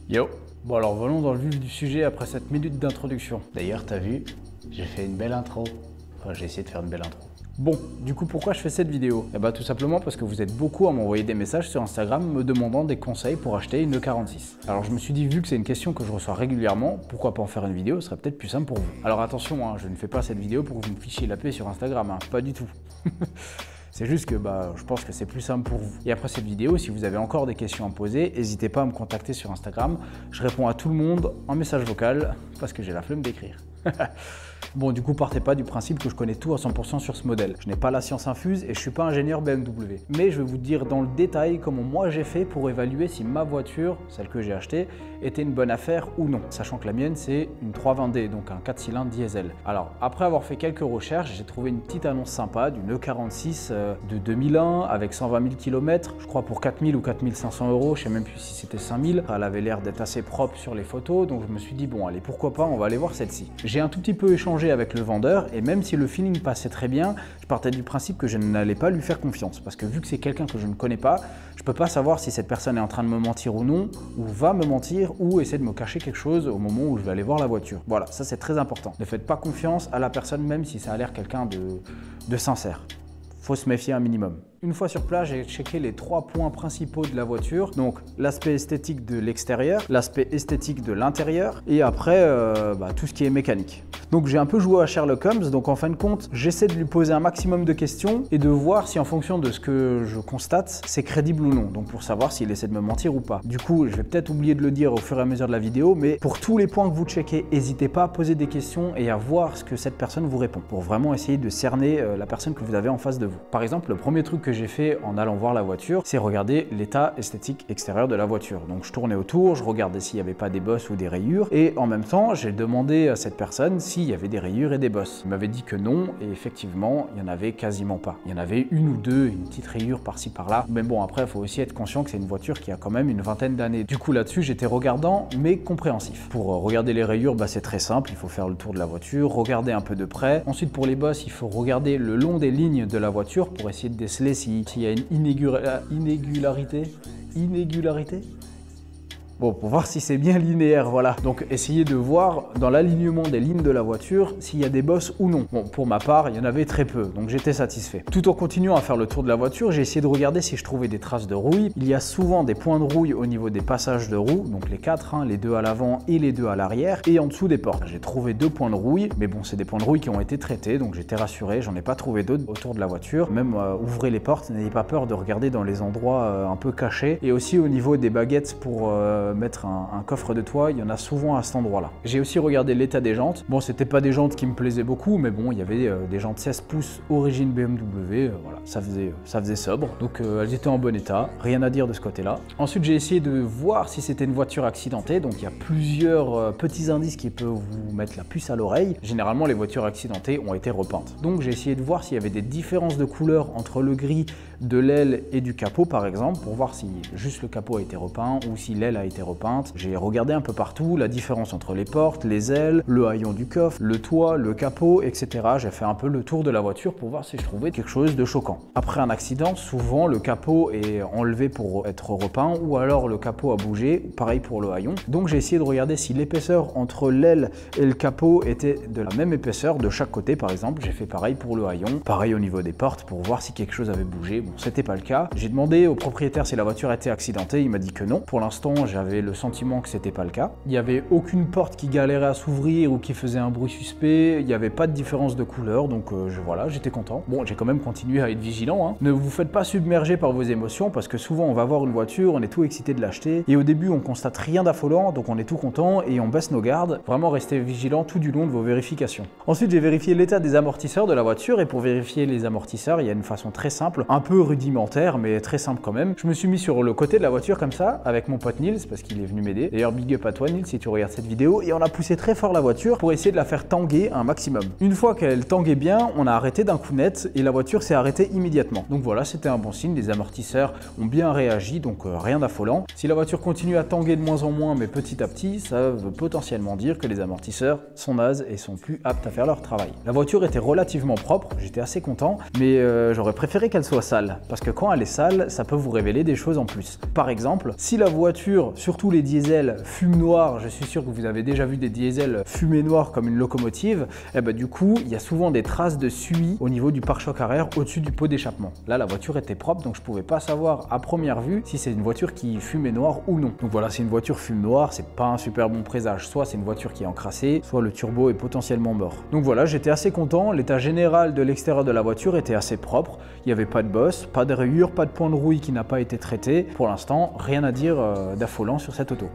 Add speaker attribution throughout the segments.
Speaker 1: Yo. Bon alors venons dans le vif du sujet après cette minute d'introduction. D'ailleurs t'as vu, j'ai fait une belle intro. Enfin j'ai essayé de faire une belle intro. Bon, du coup pourquoi je fais cette vidéo? Eh bah tout simplement parce que vous êtes beaucoup à m'envoyer des messages sur Instagram me demandant des conseils pour acheter une E46. Alors je me suis dit vu que c'est une question que je reçois régulièrement, pourquoi pas en faire une vidéo, ce serait peut-être plus simple pour vous. Alors attention, hein, je ne fais pas cette vidéo pour que vous me fichiez la paix sur Instagram, hein, pas du tout. C'est juste que je pense que c'est plus simple pour vous. Et après cette vidéo, si vous avez encore des questions à me poser, n'hésitez pas à me contacter sur Instagram. Je réponds à tout le monde en message vocal parce que j'ai la flemme d'écrire. Bon, du coup, partez pas du principe que je connais tout à 100% sur ce modèle. Je n'ai pas la science infuse et je suis pas ingénieur BMW. Mais je vais vous dire dans le détail comment moi j'ai fait pour évaluer si ma voiture, celle que j'ai achetée, était une bonne affaire ou non. Sachant que la mienne, c'est une 320D, donc un 4 cylindres diesel. Alors, après avoir fait quelques recherches, j'ai trouvé une petite annonce sympa d'une E46 de 2001 avec 120 000 km, je crois pour 4 000 ou 4 500 €, je sais même plus si c'était 5 000. Elle avait l'air d'être assez propre sur les photos, donc je me suis dit, bon, allez, pourquoi pas, on va aller voir celle-ci. J'ai un tout petit peu échangé avec le vendeur et même si le feeling passait très bien, je partais du principe que je n'allais pas lui faire confiance parce que vu que c'est quelqu'un que je ne connais pas, je peux pas savoir si cette personne est en train de me mentir ou non, ou va me mentir ou essaie de me cacher quelque chose au moment où je vais aller voir la voiture. Voilà, ça c'est très important. Ne faites pas confiance à la personne même si ça a l'air quelqu'un de sincère. Faut se méfier un minimum. Une fois sur place, j'ai checké les 3 points principaux de la voiture. Donc l'aspect esthétique de l'extérieur, l'aspect esthétique de l'intérieur et après tout ce qui est mécanique. Donc j'ai un peu joué à Sherlock Holmes, donc en fin de compte, j'essaie de lui poser un maximum de questions et de voir si en fonction de ce que je constate, c'est crédible ou non. Donc pour savoir s'il essaie de me mentir ou pas. Du coup, je vais peut-être oublier de le dire au fur et à mesure de la vidéo, mais pour tous les points que vous checkez, n'hésitez pas à poser des questions et à voir ce que cette personne vous répond pour vraiment essayer de cerner la personne que vous avez en face de vous. Par exemple, le premier truc que j'ai fait en allant voir la voiture, c'est regarder l'état esthétique extérieur de la voiture. Donc je tournais autour, je regardais s'il n'y avait pas des bosses ou des rayures et en même temps, j'ai demandé à cette personne s'il y avait des rayures et des bosses. Il m'avait dit que non et effectivement, il n'y en avait quasiment pas. Il y en avait une ou deux, une petite rayure par-ci par-là. Mais bon, après, il faut aussi être conscient que c'est une voiture qui a quand même une vingtaine d'années. Du coup, là-dessus, j'étais regardant mais compréhensif. Pour regarder les rayures, c'est très simple, il faut faire le tour de la voiture, regarder un peu de près. Ensuite, pour les bosses, il faut regarder le long des lignes de la voiture pour essayer de déceler s'il y a une inégularité. Bon, pour voir si c'est bien linéaire, voilà. Donc, essayez de voir dans l'alignement des lignes de la voiture s'il y a des bosses ou non. Bon, pour ma part, il y en avait très peu, donc j'étais satisfait. Tout en continuant à faire le tour de la voiture, j'ai essayé de regarder si je trouvais des traces de rouille. Il y a souvent des points de rouille au niveau des passages de roues, donc les 4, les 2 à l'avant et les 2 à l'arrière, et en dessous des portes. J'ai trouvé 2 points de rouille, mais bon, c'est des points de rouille qui ont été traités, donc j'étais rassuré, j'en ai pas trouvé d'autres autour de la voiture. Même ouvrez les portes, n'ayez pas peur de regarder dans les endroits un peu cachés. Et aussi au niveau des baguettes pour mettre un coffre de toit, il y en a souvent à cet endroit-là. J'ai aussi regardé l'état des jantes. Bon, c'était pas des jantes qui me plaisaient beaucoup, mais bon, il y avait des jantes 16 pouces origine BMW, voilà, ça faisait sobre. Donc elles étaient en bon état, rien à dire de ce côté-là. Ensuite, j'ai essayé de voir si c'était une voiture accidentée. Donc il y a plusieurs petits indices qui peuvent vous mettre la puce à l'oreille. Généralement, les voitures accidentées ont été repeintes. Donc j'ai essayé de voir s'il y avait des différences de couleur entre le gris de l'aile et du capot, par exemple, pour voir si juste le capot a été repeint ou si l'aile a été repeinte. J'ai regardé un peu partout la différence entre les portes, les ailes, le haillon du coffre, le toit, le capot, etc. J'ai fait un peu le tour de la voiture pour voir si je trouvais quelque chose de choquant. Après un accident, souvent le capot est enlevé pour être repeint ou alors le capot a bougé, pareil pour le haillon. Donc j'ai essayé de regarder si l'épaisseur entre l'aile et le capot était de la même épaisseur de chaque côté, par exemple. J'ai fait pareil pour le haillon, pareil au niveau des portes pour voir si quelque chose avait bougé. Bon, c'était pas le cas. J'ai demandé au propriétaire si la voiture était accidentée, il m'a dit que non. Pour l'instant, j'avais j'avais le sentiment que c'était pas le cas. Il n'y avait aucune porte qui galérait à s'ouvrir ou qui faisait un bruit suspect. Il n'y avait pas de différence de couleur, donc voilà, j'étais content. Bon, j'ai quand même continué à être vigilant, hein. Ne vous faites pas submerger par vos émotions parce que souvent on va voir une voiture, on est tout excité de l'acheter et au début on constate rien d'affolant, donc on est tout content et on baisse nos gardes. Vraiment restez vigilant tout du long de vos vérifications. Ensuite, j'ai vérifié l'état des amortisseurs de la voiture et pour vérifier les amortisseurs, il y a une façon très simple, un peu rudimentaire mais très simple quand même. Je me suis mis sur le côté de la voiture comme ça avec mon pote Nils parce qu'il est venu m'aider. D'ailleurs, big up à toi Nils si tu regardes cette vidéo, et on a poussé très fort la voiture pour essayer de la faire tanguer un maximum. Une fois qu'elle tanguait bien, on a arrêté d'un coup net et la voiture s'est arrêtée immédiatement. Donc voilà, c'était un bon signe, les amortisseurs ont bien réagi, donc rien d'affolant. Si la voiture continue à tanguer de moins en moins mais petit à petit, ça veut potentiellement dire que les amortisseurs sont nazes et sont plus aptes à faire leur travail. La voiture était relativement propre, j'étais assez content, mais j'aurais préféré qu'elle soit sale, parce que quand elle est sale, ça peut vous révéler des choses en plus. Par exemple, si la voiture, surtout les diesels, fume noir, je suis sûr que vous avez déjà vu des diesels fumer noir comme une locomotive, et bah du coup, il y a souvent des traces de suie au niveau du pare-choc arrière au-dessus du pot d'échappement. Là, la voiture était propre, donc je pouvais pas savoir à première vue si c'est une voiture qui fumait noir ou non. Donc voilà, si une voiture fume noir, c'est pas un super bon présage. Soit c'est une voiture qui est encrassée, soit le turbo est potentiellement mort. Donc voilà, j'étais assez content. L'état général de l'extérieur de la voiture était assez propre. Il n'y avait pas de bosse, pas de rayures, pas de point de rouille qui n'a pas été traité. Pour l'instant, rien à dire d'affolant sur cette auto.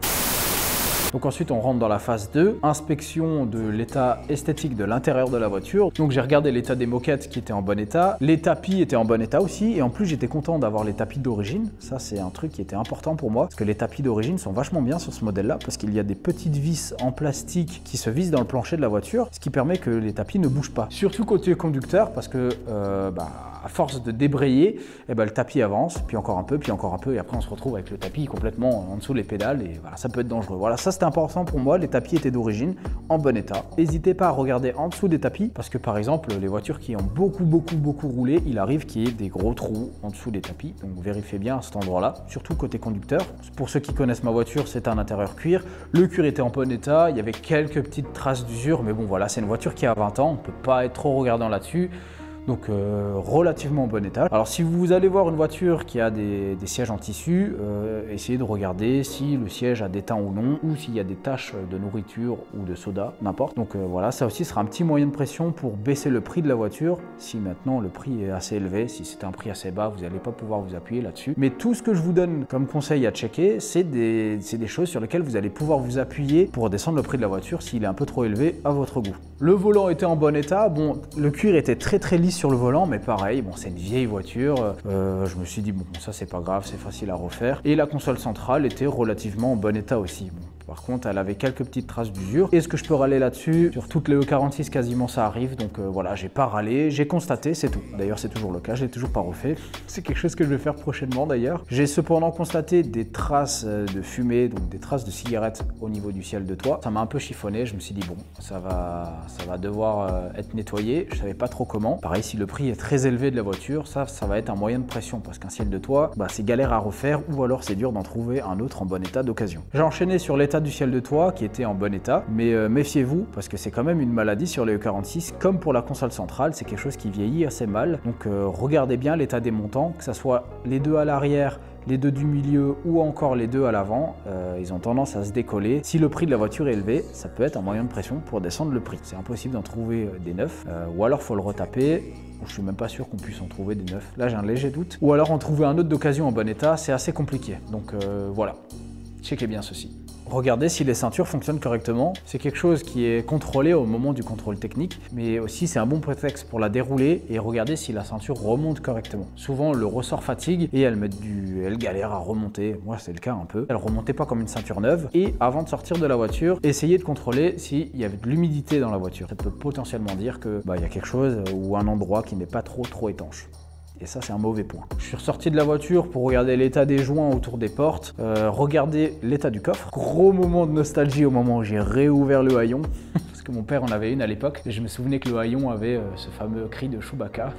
Speaker 1: Donc ensuite on rentre dans la phase 2, inspection de l'état esthétique de l'intérieur de la voiture. Donc j'ai regardé l'état des moquettes qui étaient en bon état, les tapis étaient en bon état aussi, et en plus j'étais content d'avoir les tapis d'origine. Ça c'est un truc qui était important pour moi, parce que les tapis d'origine sont vachement bien sur ce modèle là, parce qu'il y a des petites vis en plastique qui se vissent dans le plancher de la voiture, ce qui permet que les tapis ne bougent pas. Surtout côté conducteur, parce que à force de débrayer, le tapis avance, puis encore un peu, et après on se retrouve avec le tapis complètement en dessous des pédales, et voilà, ça peut être dangereux. Voilà, ça c'était important pour moi, les tapis étaient d'origine, en bon état. N'hésitez pas à regarder en dessous des tapis, parce que par exemple, les voitures qui ont beaucoup roulé, il arrive qu'il y ait des gros trous en dessous des tapis, donc vérifiez bien à cet endroit-là, surtout côté conducteur. Pour ceux qui connaissent ma voiture, c'est un intérieur cuir. Le cuir était en bon état, il y avait quelques petites traces d'usure, mais bon voilà, c'est une voiture qui a 20 ans, on ne peut pas être trop regardant là-dessus. Donc relativement en bon état. Alors si vous allez voir une voiture qui a des sièges en tissu, essayez de regarder si le siège a des teints ou non, ou s'il y a des taches de nourriture ou de soda, n'importe. Donc voilà, ça aussi sera un petit moyen de pression pour baisser le prix de la voiture. Si maintenant le prix est assez élevé, si c'est un prix assez bas, vous n'allez pas pouvoir vous appuyer là-dessus. Mais tout ce que je vous donne comme conseil à checker, c'est des choses sur lesquelles vous allez pouvoir vous appuyer pour descendre le prix de la voiture s'il est un peu trop élevé à votre goût. Le volant était en bon état, bon, le cuir était très lisse sur le volant, mais pareil, bon, c'est une vieille voiture, je me suis dit bon, ça c'est pas grave, c'est facile à refaire. Et la console centrale était relativement en bon état aussi. Bon, par contre, elle avait quelques petites traces d'usure. Est-ce que je peux râler là-dessus? Sur toutes les E46, quasiment ça arrive, donc voilà, j'ai pas râlé, j'ai constaté, c'est tout. D'ailleurs, c'est toujours le cas, je l'ai toujours pas refait. C'est quelque chose que je vais faire prochainement d'ailleurs. J'ai cependant constaté des traces de fumée, donc des traces de cigarettes au niveau du ciel de toit. Ça m'a un peu chiffonné, je me suis dit bon, ça va devoir être nettoyé, je savais pas trop comment. Pareil, si le prix est très élevé de la voiture, ça va être un moyen de pression, parce qu'un ciel de toit, c'est galère à refaire, ou alors c'est dur d'en trouver un autre en bon état d'occasion. J'ai enchaîné sur l'état du ciel de toit qui était en bon état, mais méfiez-vous parce que c'est quand même une maladie sur les E46, comme pour la console centrale, c'est quelque chose qui vieillit assez mal. Donc regardez bien l'état des montants, que ce soit les deux à l'arrière, les deux du milieu ou encore les deux à l'avant, ils ont tendance à se décoller. Si le prix de la voiture est élevé, ça peut être un moyen de pression pour descendre le prix. C'est impossible d'en trouver des neufs, ou alors faut le retaper. Je suis même pas sûr qu'on puisse en trouver des neufs. Là j'ai un léger doute. Ou alors en trouver un autre d'occasion en bon état, c'est assez compliqué. Donc voilà, checkez bien ceci. Regardez si les ceintures fonctionnent correctement. C'est quelque chose qui est contrôlé au moment du contrôle technique, mais aussi c'est un bon prétexte pour la dérouler et regarder si la ceinture remonte correctement. Souvent le ressort fatigue et elle galère à remonter. Moi c'est le cas un peu. Elle remontait pas comme une ceinture neuve. Et avant de sortir de la voiture, essayez de contrôler s'il y avait de l'humidité dans la voiture. Ça peut potentiellement dire que y a quelque chose ou un endroit qui n'est pas trop étanche. Et ça, c'est un mauvais point. Je suis ressorti de la voiture pour regarder l'état des joints autour des portes, regarder l'état du coffre. Gros moment de nostalgie au moment où j'ai réouvert le haillon. Parce que mon père en avait une à l'époque. Et je me souvenais que le haillon avait ce fameux cri de Chewbacca.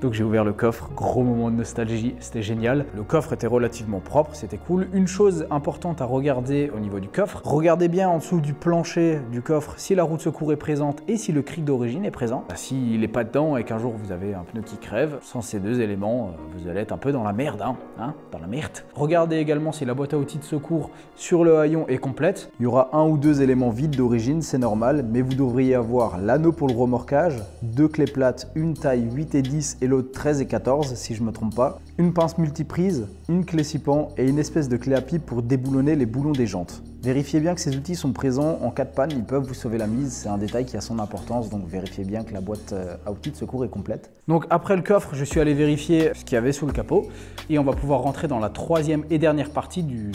Speaker 1: Donc j'ai ouvert le coffre, gros moment de nostalgie, c'était génial. Le coffre était relativement propre, c'était cool. Une chose importante à regarder au niveau du coffre, regardez bien en dessous du plancher du coffre si la roue de secours est présente et si le cric d'origine est présent. S'il n'est pas dedans et qu'un jour vous avez un pneu qui crève, sans ces deux éléments, vous allez être un peu dans la merde, dans la merde. Regardez également si la boîte à outils de secours sur le haillon est complète. Il y aura un ou deux éléments vides d'origine, c'est normal, mais vous devriez avoir l'anneau pour le remorquage, deux clés plates, une taille 8 et 10 et l'autre 13 et 14 si je ne me trompe pas, une pince multiprise, une clé 6 pans et une espèce de clé à pipe pour déboulonner les boulons des jantes. Vérifiez bien que ces outils sont présents en cas de panne, ils peuvent vous sauver la mise, c'est un détail qui a son importance, donc vérifiez bien que la boîte à outils de secours est complète. Donc après le coffre, je suis allé vérifier ce qu'il y avait sous le capot et on va pouvoir rentrer dans la troisième et dernière partie du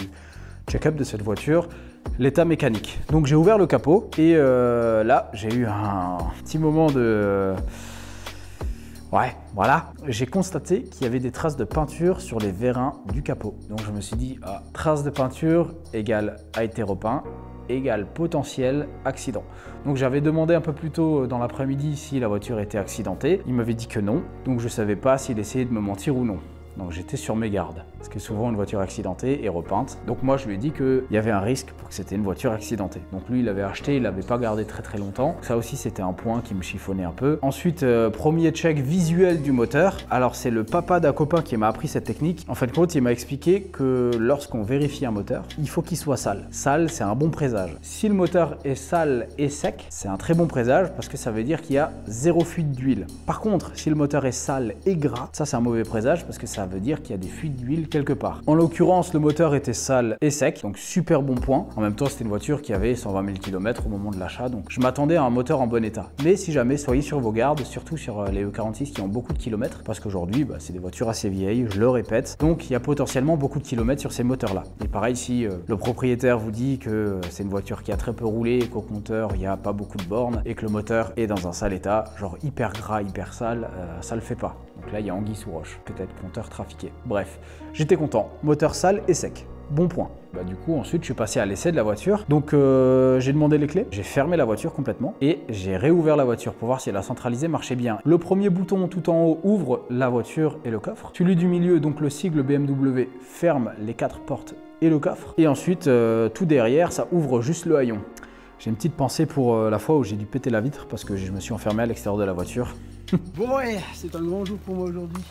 Speaker 1: check-up de cette voiture, l'état mécanique. Donc j'ai ouvert le capot et là j'ai eu un petit moment de... Ouais, voilà. J'ai constaté qu'il y avait des traces de peinture sur les vérins du capot. Donc je me suis dit, traces de peinture égale a été repeint, égale potentiel accident. Donc j'avais demandé un peu plus tôt dans l'après-midi si la voiture était accidentée. Il m'avait dit que non, donc je ne savais pas s'il essayait de me mentir ou non. Donc j'étais sur mes gardes, parce que souvent une voiture accidentée est repeinte. Donc moi je lui ai dit qu'il y avait un risque pour que c'était une voiture accidentée. Donc lui il l'avait acheté, il l'avait pas gardé très longtemps. Ça aussi c'était un point qui me chiffonnait un peu. Ensuite, premier check visuel du moteur. Alors c'est le papa d'un copain qui m'a appris cette technique. En fait il m'a expliqué que lorsqu'on vérifie un moteur, il faut qu'il soit sale. Sale c'est un bon présage. Si le moteur est sale et sec, c'est un très bon présage parce que ça veut dire qu'il y a zéro fuite d'huile. Par contre, si le moteur est sale et gras, ça c'est un mauvais présage parce que ça veut dire qu'il y a des fuites d'huile quelque part. En l'occurrence, le moteur était sale et sec, donc super bon point. En même temps, c'était une voiture qui avait 120 000 km au moment de l'achat, donc je m'attendais à un moteur en bon état. Mais si jamais, soyez sur vos gardes, surtout sur les E46 qui ont beaucoup de kilomètres, parce qu'aujourd'hui, c'est des voitures assez vieilles, je le répète, donc il y a potentiellement beaucoup de kilomètres sur ces moteurs-là. Et pareil, si le propriétaire vous dit que c'est une voiture qui a très peu roulé, qu'au compteur, il n'y a pas beaucoup de bornes, et que le moteur est dans un sale état, genre hyper gras, hyper sale, ça le fait pas. Donc là, il y a anguille sous roche, peut-être compteur trafiqué. Bref, j'étais content. Moteur sale et sec. Bon point. Du coup, ensuite, je suis passé à l'essai de la voiture. Donc, j'ai demandé les clés. J'ai fermé la voiture complètement et j'ai réouvert la voiture pour voir si la centralisée marchait bien. Le premier bouton tout en haut ouvre la voiture et le coffre. Celui du milieu, donc le sigle BMW, ferme les 4 portes et le coffre. Et ensuite, tout derrière, ça ouvre juste le haillon. J'ai une petite pensée pour la fois où j'ai dû péter la vitre parce que je me suis enfermé à l'extérieur de la voiture.
Speaker 2: Bon ouais, c'est un grand jour pour moi aujourd'hui.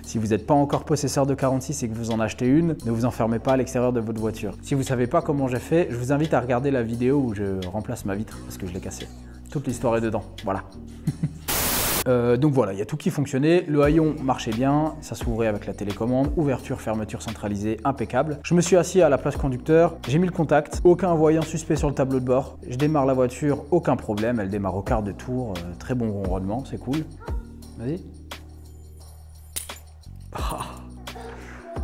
Speaker 1: Si vous n'êtes pas encore possesseur de 46 et que vous en achetez une, ne vous enfermez pas à l'extérieur de votre voiture. Si vous ne savez pas comment j'ai fait, je vous invite à regarder la vidéo où je remplace ma vitre parce que je l'ai cassée. Toute l'histoire est dedans, voilà. Donc voilà, il y a tout qui fonctionnait, le haillon marchait bien, ça s'ouvrait avec la télécommande, ouverture, fermeture centralisée, impeccable. Je me suis assis à la place conducteur, j'ai mis le contact, aucun voyant suspect sur le tableau de bord, je démarre la voiture, aucun problème, elle démarre au quart de tour, très bon ronronnement, c'est cool. Vas-y.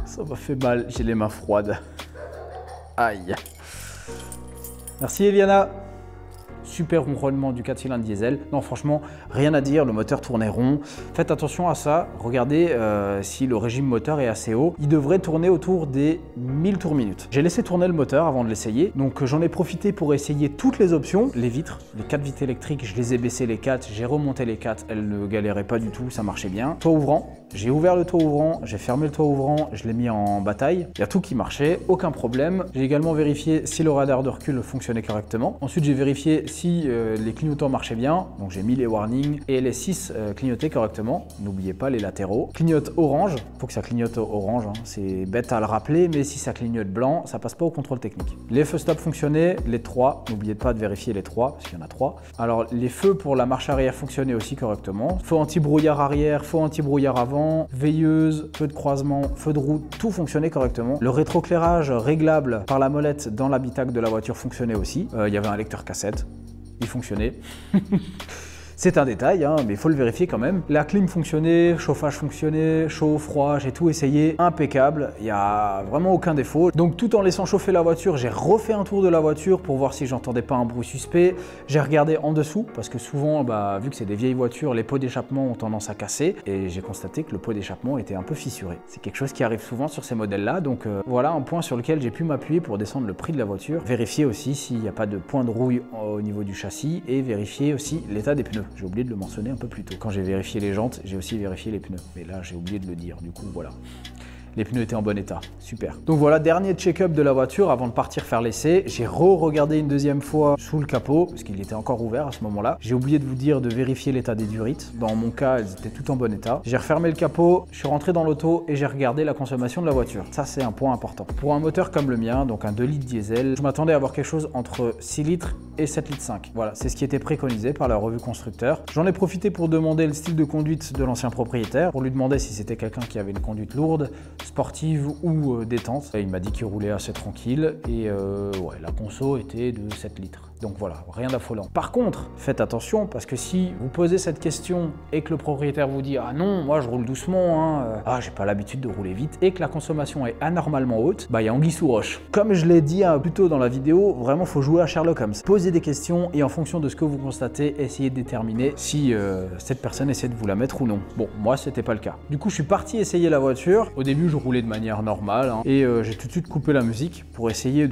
Speaker 1: Ça m'a fait mal, j'ai les mains froides. Aïe. Merci Eliana. Super ronronnement du 4 cylindres diesel. Non, franchement, rien à dire, le moteur tournait rond. Faites attention à ça. Regardez si le régime moteur est assez haut. Il devrait tourner autour des 1000 tours minute. J'ai laissé tourner le moteur avant de l'essayer. Donc, j'en ai profité pour essayer toutes les options. Les vitres, les 4 vitres électriques, je les ai baissées les 4. J'ai remonté les 4. Elles ne galéraient pas du tout, ça marchait bien. Toit ouvrant. J'ai ouvert le toit ouvrant, j'ai fermé le toit ouvrant, je l'ai mis en bataille. Il y a tout qui marchait, aucun problème. J'ai également vérifié si le radar de recul fonctionnait correctement. Ensuite, j'ai vérifié si les clignotants marchaient bien. Donc, j'ai mis les warnings et les 6 clignotaient correctement. N'oubliez pas les latéraux. Clignote orange, il faut que ça clignote orange. C'est bête à le rappeler, mais si ça clignote blanc, ça passe pas au contrôle technique. Les feux stop fonctionnaient, les 3. N'oubliez pas de vérifier les 3, parce qu'il y en a 3. Alors, les feux pour la marche arrière fonctionnaient aussi correctement. Feu anti-brouillard arrière, feu anti-brouillard avant. Veilleuse, feu de croisement, feu de route, tout fonctionnait correctement. Le rétroéclairage réglable par la molette dans l'habitacle de la voiture fonctionnait aussi. Il y avait un lecteur cassette, il fonctionnait. C'est un détail, hein, mais il faut le vérifier quand même. La clim fonctionnait, chauffage fonctionnait, chaud, froid, j'ai tout essayé, impeccable, il n'y a vraiment aucun défaut. Donc tout en laissant chauffer la voiture, j'ai refait un tour de la voiture pour voir si j'entendais pas un bruit suspect. J'ai regardé en dessous, parce que souvent, vu que c'est des vieilles voitures, les pots d'échappement ont tendance à casser, et j'ai constaté que le pot d'échappement était un peu fissuré. C'est quelque chose qui arrive souvent sur ces modèles-là, donc voilà un point sur lequel j'ai pu m'appuyer pour descendre le prix de la voiture. Vérifier aussi s'il n'y a pas de point de rouille au niveau du châssis, et vérifier aussi l'état des pneus. J'ai oublié de le mentionner un peu plus tôt. Quand j'ai vérifié les jantes, j'ai aussi vérifié les pneus. Mais là, j'ai oublié de le dire, du coup, voilà. Les pneus étaient en bon état, super. Donc voilà, dernier check-up de la voiture avant de partir faire l'essai. J'ai re-regardé une deuxième fois sous le capot, parce qu'il était encore ouvert à ce moment-là. J'ai oublié de vous dire de vérifier l'état des durites. Dans mon cas, elles étaient toutes en bon état. J'ai refermé le capot, je suis rentré dans l'auto et j'ai regardé la consommation de la voiture. Ça, c'est un point important. Pour un moteur comme le mien, donc un 2 litres diesel, je m'attendais à avoir quelque chose entre 6 litres et 7 litres 5. Voilà, c'est ce qui était préconisé par la revue constructeur. J'en ai profité pour demander le style de conduite de l'ancien propriétaire, pour lui demander si c'était quelqu'un qui avait une conduite lourde, sportive ou détente. Et il m'a dit qu'il roulait assez tranquille et ouais, la conso était de 7 litres. Donc voilà, rien d'affolant. Par contre, faites attention parce que si vous posez cette question et que le propriétaire vous dit « Ah non, moi je roule doucement, hein, j'ai pas l'habitude de rouler vite » et que la consommation est anormalement haute, il y a anguille sous roche. Comme je l'ai dit plus tôt dans la vidéo, vraiment faut jouer à Sherlock Holmes. Posez des questions et en fonction de ce que vous constatez, essayez de déterminer si cette personne essaie de vous la mettre ou non. Bon, moi c'était pas le cas. Du coup, je suis parti essayer la voiture. Au début, je roulais de manière normale hein, et j'ai tout de suite coupé la musique pour essayer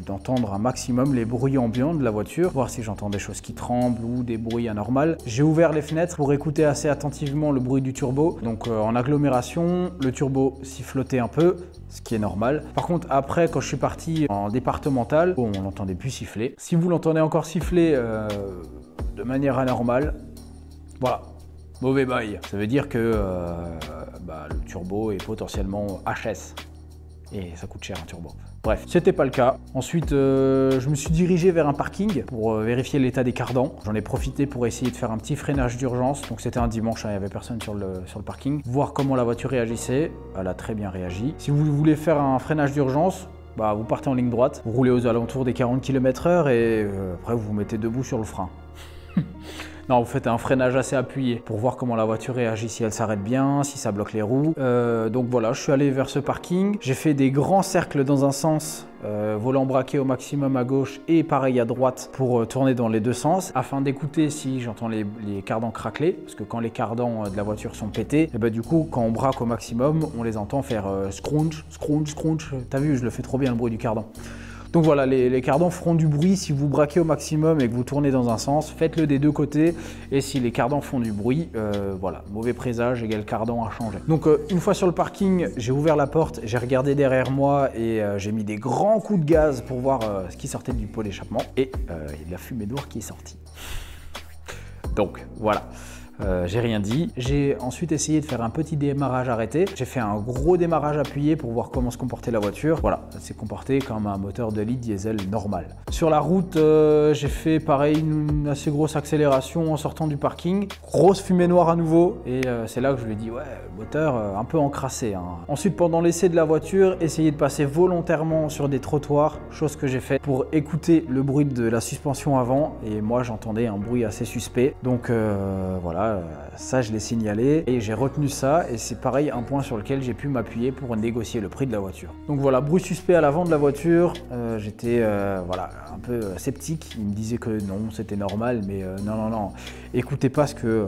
Speaker 1: d'entendre un maximum les bruits ambiants de la voiture, voir si j'entends des choses qui tremblent ou des bruits anormaux. J'ai ouvert les fenêtres pour écouter assez attentivement le bruit du turbo. Donc en agglomération, le turbo sifflotait un peu, ce qui est normal. Par contre, après, quand je suis parti en départemental, bon, on l'entendait plus siffler. Si vous l'entendez encore siffler de manière anormale, voilà, mauvais bail. Ça veut dire que le turbo est potentiellement HS. Et ça coûte cher un turbo. Bref, c'était pas le cas. Ensuite, je me suis dirigé vers un parking pour vérifier l'état des cardans. J'en ai profité pour essayer de faire un petit freinage d'urgence. Donc c'était un dimanche, il n'y avait personne sur le parking. Voir comment la voiture réagissait. Elle a très bien réagi. Si vous voulez faire un freinage d'urgence, vous partez en ligne droite. Vous roulez aux alentours des 40 km/h et après vous vous mettez debout sur le frein. Non, vous faites un freinage assez appuyé pour voir comment la voiture réagit, si elle s'arrête bien, si ça bloque les roues. Donc voilà, je suis allé vers ce parking. J'ai fait des grands cercles dans un sens, volant braqué au maximum à gauche et pareil à droite pour tourner dans les deux sens afin d'écouter si j'entends les cardans craqueler. Parce que quand les cardans de la voiture sont pétés, et du coup, quand on braque au maximum, on les entend faire scrunch, scrunch, scrunch. T'as vu, je le fais trop bien le bruit du cardan. Donc voilà, les cardans feront du bruit si vous braquez au maximum et que vous tournez dans un sens. Faites-le des deux côtés et si les cardans font du bruit, voilà, mauvais présage égale cardan à changer. Donc une fois sur le parking, j'ai ouvert la porte, j'ai regardé derrière moi et j'ai mis des grands coups de gaz pour voir ce qui sortait du pot d'échappement et il y a de la fumée noire qui est sortie. Donc voilà. J'ai rien dit. J'ai ensuite essayé de faire un petit démarrage arrêté. J'ai fait un gros démarrage appuyé pour voir comment se comportait la voiture. Voilà, elle s'est comportée comme un moteur 2 litres diesel normal. Sur la route, j'ai fait pareil une assez grosse accélération en sortant du parking. Grosse fumée noire à nouveau et c'est là que je lui ai dit ouais, moteur un peu encrassé. Hein. Ensuite, pendant l'essai de la voiture, essayez de passer volontairement sur des trottoirs, chose que j'ai fait pour écouter le bruit de la suspension avant et moi j'entendais un bruit assez suspect. Donc voilà. Ça je l'ai signalé et j'ai retenu ça et c'est pareil un point sur lequel j'ai pu m'appuyer pour négocier le prix de la voiture. Donc voilà, bruit suspect à l'avant de la voiture, j'étais voilà, un peu sceptique, il me disait que non c'était normal mais non, écoutez pas ce que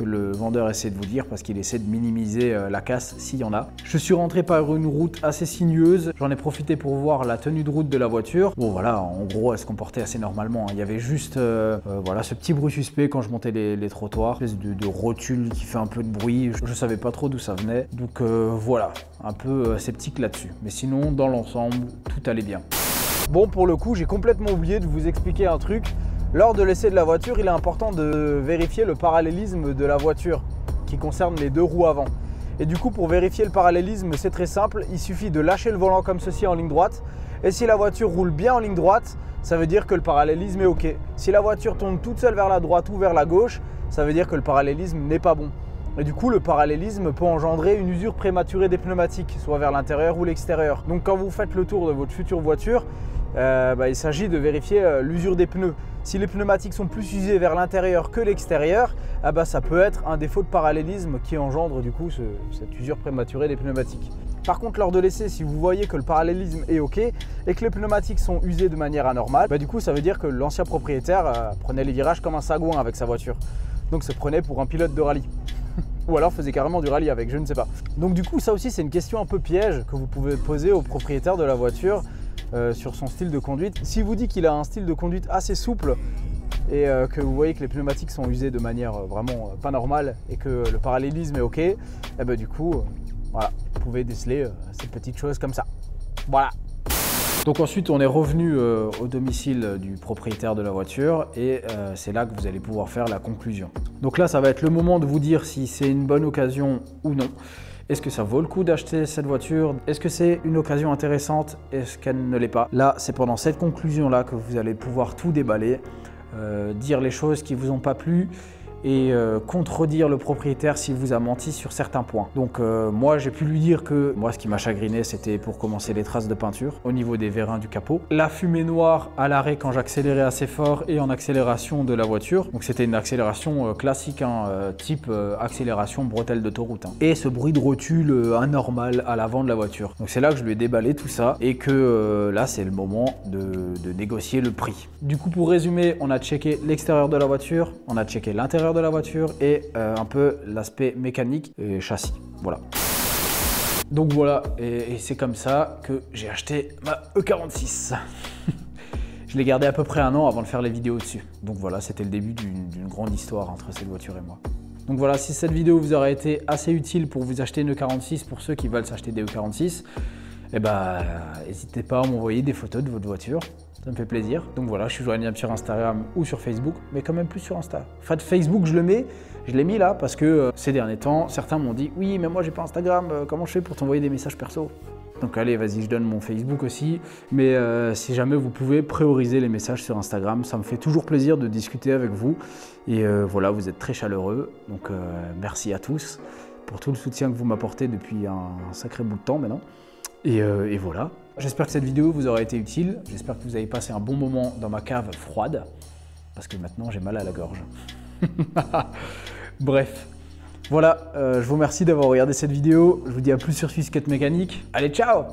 Speaker 1: le vendeur essaie de vous dire parce qu'il essaie de minimiser la casse s'il y en a. Je suis rentré par une route assez sinueuse, j'en ai profité pour voir la tenue de route de la voiture. Bon voilà, en gros elle se comportait assez normalement, il y avait juste voilà, ce petit bruit suspect quand je montais les trottoirs, de rotule qui fait un peu de bruit, je savais pas trop d'où ça venait, donc voilà, un peu sceptique là-dessus. Mais sinon, dans l'ensemble, tout allait bien. Bon, pour le coup, j'ai complètement oublié de vous expliquer un truc. Lors de l'essai de la voiture, il est important de vérifier le parallélisme de la voiture qui concerne les deux roues avant. Et du coup, pour vérifier le parallélisme, c'est très simple, il suffit de lâcher le volant comme ceci en ligne droite. Et si la voiture roule bien en ligne droite, ça veut dire que le parallélisme est OK. Si la voiture tourne toute seule vers la droite ou vers la gauche, ça veut dire que le parallélisme n'est pas bon. Et du coup, le parallélisme peut engendrer une usure prématurée des pneumatiques, soit vers l'intérieur ou l'extérieur. Donc quand vous faites le tour de votre future voiture, il s'agit de vérifier l'usure des pneus. Si les pneumatiques sont plus usés vers l'intérieur que l'extérieur, ça peut être un défaut de parallélisme qui engendre du coup cette usure prématurée des pneumatiques. Par contre, lors de l'essai, si vous voyez que le parallélisme est OK et que les pneumatiques sont usés de manière anormale, du coup ça veut dire que l'ancien propriétaire prenait les virages comme un sagouin avec sa voiture. Donc se prenait pour un pilote de rallye. Ou alors faisait carrément du rallye avec, je ne sais pas. Donc du coup ça aussi c'est une question un peu piège que vous pouvez poser au propriétaire de la voiture sur son style de conduite. S'il vous dit qu'il a un style de conduite assez souple et que vous voyez que les pneumatiques sont usés de manière vraiment pas normale et que le parallélisme est OK, du coup voilà, vous pouvez déceler ces petites choses comme ça. Voilà. Donc ensuite on est revenu au domicile du propriétaire de la voiture et c'est là que vous allez pouvoir faire la conclusion. Donc là ça va être le moment de vous dire si c'est une bonne occasion ou non. Est-ce que ça vaut le coup d'acheter cette voiture? Est-ce que c'est une occasion intéressante? Est-ce qu'elle ne l'est pas? Là c'est pendant cette conclusion là que vous allez pouvoir tout déballer, dire les choses qui vous ont pas plu et contredire le propriétaire s'il vous a menti sur certains points. Donc moi j'ai pu lui dire que moi ce qui m'a chagriné c'était pour commencer les traces de peinture au niveau des vérins du capot, la fumée noire à l'arrêt quand j'accélérais assez fort et en accélération de la voiture, donc c'était une accélération classique type accélération bretelle d'autoroute et ce bruit de rotule anormal à l'avant de la voiture. Donc c'est là que je lui ai déballé tout ça et que là c'est le moment de négocier le prix. Du coup pour résumer, on a checké l'extérieur de la voiture, on a checké l'intérieur de la voiture et un peu l'aspect mécanique et châssis. Voilà. Donc voilà, et c'est comme ça que j'ai acheté ma E46. Je l'ai gardé à peu près 1 an avant de faire les vidéos dessus. Donc voilà, c'était le début d'une grande histoire entre cette voiture et moi. Donc voilà, si cette vidéo vous aura été assez utile pour vous acheter une E46, pour ceux qui veulent s'acheter des E46, n'hésitez pas à m'envoyer des photos de votre voiture. Ça me fait plaisir. Donc voilà, je suis joignable sur Instagram ou sur Facebook, mais quand même plus sur Insta. Enfin, Facebook, je l'ai mis là parce que ces derniers temps, certains m'ont dit « Oui, mais moi, j'ai pas Instagram, comment je fais pour t'envoyer des messages perso ?» Donc allez, vas-y, je donne mon Facebook aussi. Mais si jamais vous pouvez prioriser les messages sur Instagram, ça me fait toujours plaisir de discuter avec vous. Et voilà, vous êtes très chaleureux. Donc merci à tous pour tout le soutien que vous m'apportez depuis un sacré bout de temps maintenant. Et voilà. J'espère que cette vidéo vous aura été utile. J'espère que vous avez passé un bon moment dans ma cave froide. Parce que maintenant, j'ai mal à la gorge. Bref. Voilà, je vous remercie d'avoir regardé cette vidéo. Je vous dis à plus sur Swiss Skate Mécanique. Allez, ciao!